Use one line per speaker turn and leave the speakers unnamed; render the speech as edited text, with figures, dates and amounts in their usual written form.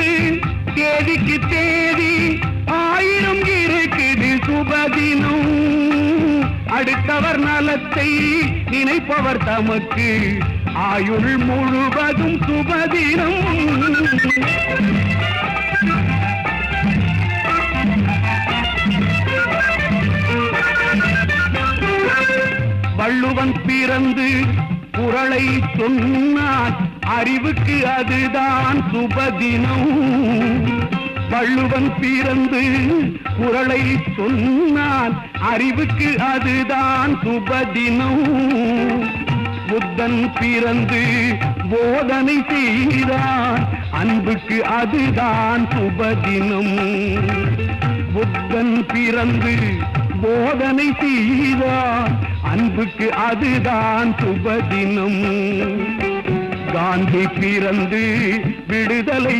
உண்டு தேதிக்கு தேதி ஆயிரம் இருக்குது சுபதினம் அடுத்தவர் நலத்தை நினைப்பவர் தமக்கு ஆயுள் முழுவதும் சுபதினம் வள்ளுவன் பிறந்து குறளை சொன்னான் அறிவுக்கு அதுதான் சுபதினம் வள்ளுவன் பிறந்து குறளை சொன்னான் அறிவுக்கு அதுதான் சுபதினம் புத்தன் பிறந்து போதனை செய்தான் அன்புக்கு அதுதான் சுபதினம் புத்தன் பிறந்து போதனை செய்தான் அன்புக்கு அதுதான் சுபதினம் காந்தி பிறந்து விடுதலை